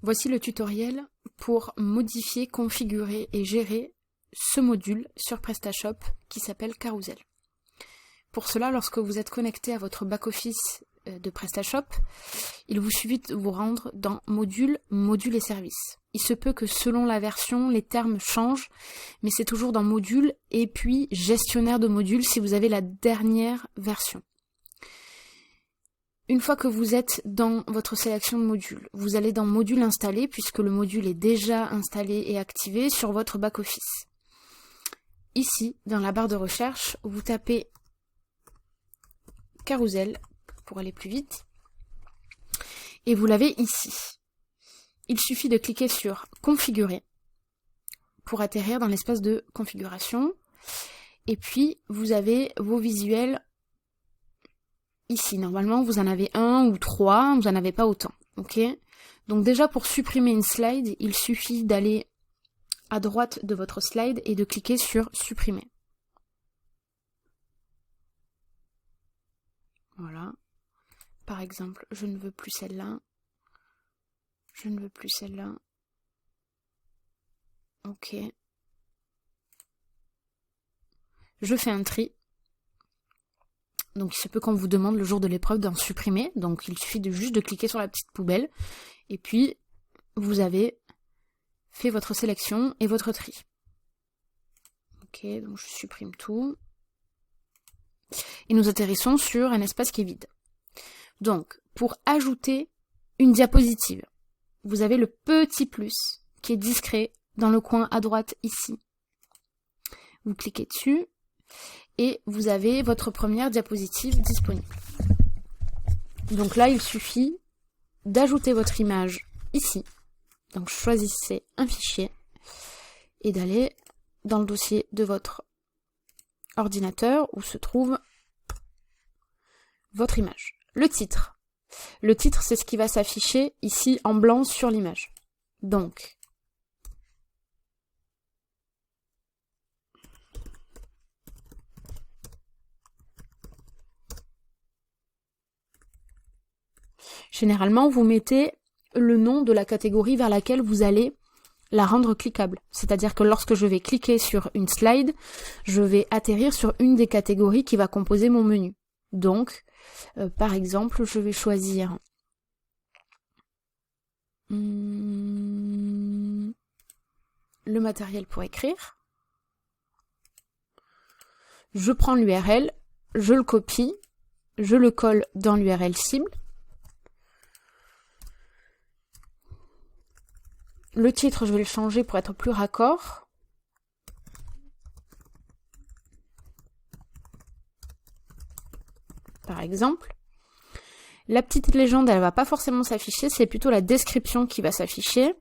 Voici le tutoriel pour modifier, configurer et gérer ce module sur PrestaShop qui s'appelle Carousel. Pour cela, lorsque vous êtes connecté à votre back-office de PrestaShop, il vous suffit de vous rendre dans Module, Module et Services. Il se peut que selon la version, les termes changent, mais c'est toujours dans Module et puis Gestionnaire de modules si vous avez la dernière version. Une fois que vous êtes dans votre sélection de modules, vous allez dans Module installé puisque le module est déjà installé et activé sur votre back-office. Ici, dans la barre de recherche, vous tapez Carousel pour aller plus vite et vous l'avez ici. Il suffit de cliquer sur Configurer pour atterrir dans l'espace de configuration et puis vous avez vos visuels ici. Normalement vous en avez un ou trois, vous n'en avez pas autant. Ok. Donc déjà pour supprimer une slide, il suffit d'aller à droite de votre slide et de cliquer sur Supprimer. Voilà. Par exemple, je ne veux plus celle-là. Je ne veux plus celle-là. Ok. Je fais un tri. Donc il se peut qu'on vous demande le jour de l'épreuve d'en supprimer. Donc il suffit juste de cliquer sur la petite poubelle. Et puis vous avez fait votre sélection et votre tri. Ok, donc je supprime tout. Et nous atterrissons sur un espace qui est vide. Donc, pour ajouter une diapositive, vous avez le petit plus qui est discret dans le coin à droite ici. Vous cliquez dessus et vous avez votre première diapositive disponible. Donc là, il suffit d'ajouter votre image ici. Donc choisissez un fichier et d'aller dans le dossier de votre ordinateur où se trouve votre image. Le titre. Le titre, c'est ce qui va s'afficher ici en blanc sur l'image. Donc, généralement, vous mettez le nom de la catégorie vers laquelle vous allez la rendre cliquable. C'est-à-dire que lorsque je vais cliquer sur une slide, je vais atterrir sur une des catégories qui va composer mon menu. Donc, par exemple, je vais choisir le matériel pour écrire. Je prends l'URL, je le copie, je le colle dans l'URL cible. Le titre, je vais le changer pour être plus raccord. Par exemple. La petite légende, elle va pas forcément s'afficher, c'est plutôt la description qui va s'afficher.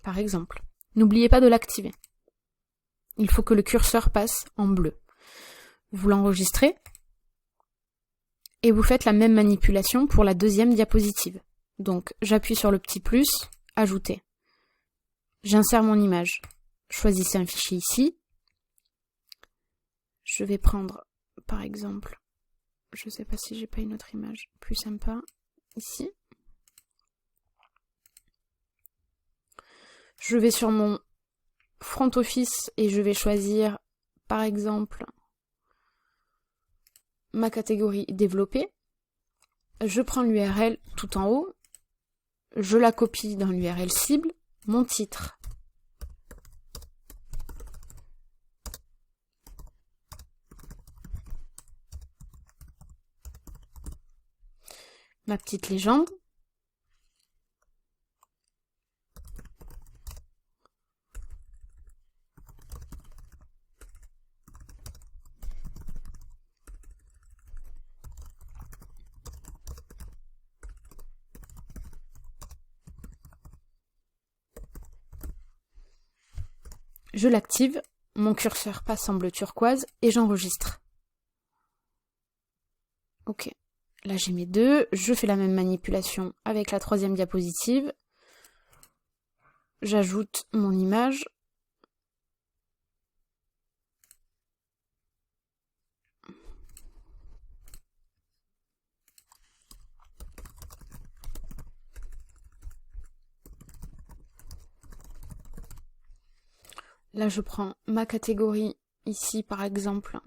Par exemple. N'oubliez pas de l'activer. Il faut que le curseur passe en bleu. Vous l'enregistrez et vous faites la même manipulation pour la deuxième diapositive. Donc j'appuie sur le petit plus, ajouter. J'insère mon image. Choisissez un fichier ici. Je vais prendre, par exemple, je ne sais pas si j'ai pas une autre image plus sympa, ici. Je vais sur mon front office et je vais choisir, par exemple, ma catégorie développée. Je prends l'URL tout en haut, je la copie dans l'URL cible, mon titre. Ma petite légende. Je l'active, mon curseur passe en bleu turquoise et j'enregistre. Ok, là j'ai mes deux, je fais la même manipulation avec la troisième diapositive. J'ajoute mon image. Là je prends ma catégorie ici par exemple.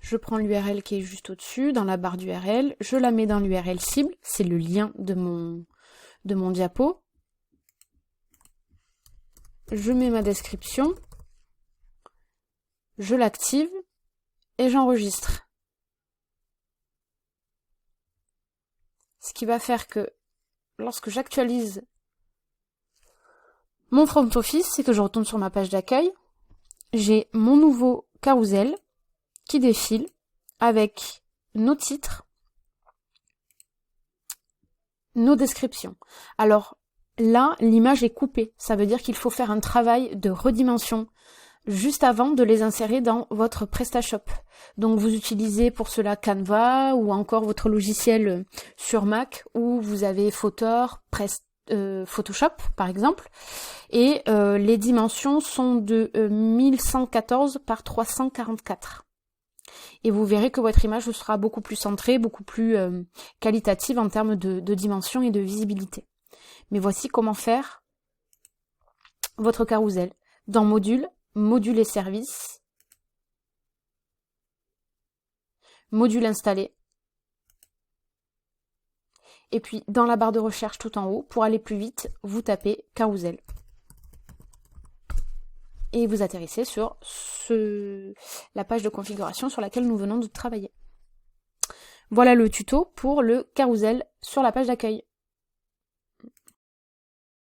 Je prends l'URL qui est juste au-dessus, dans la barre d'URL, je la mets dans l'URL cible, c'est le lien de mon diapo. Je mets ma description, je l'active et j'enregistre. Ce qui va faire que lorsque j'actualise mon front office, c'est que je retourne sur ma page d'accueil, j'ai mon nouveau carrousel qui défile avec nos titres, nos descriptions. Alors là, l'image est coupée. Ça veut dire qu'il faut faire un travail de redimension juste avant de les insérer dans votre PrestaShop. Donc vous utilisez pour cela Canva ou encore votre logiciel sur Mac où vous avez Photoshop par exemple. Et les dimensions sont de 1114 par 344. Et vous verrez que votre image sera beaucoup plus centrée, beaucoup plus qualitative en termes de dimension et de visibilité. Mais voici comment faire votre carrousel. Dans Module, Module et services, Module installé. Et puis dans la barre de recherche tout en haut, pour aller plus vite, vous tapez carrousel. Et vous atterrissez sur la page de configuration sur laquelle nous venons de travailler. Voilà le tuto pour le carrousel sur la page d'accueil.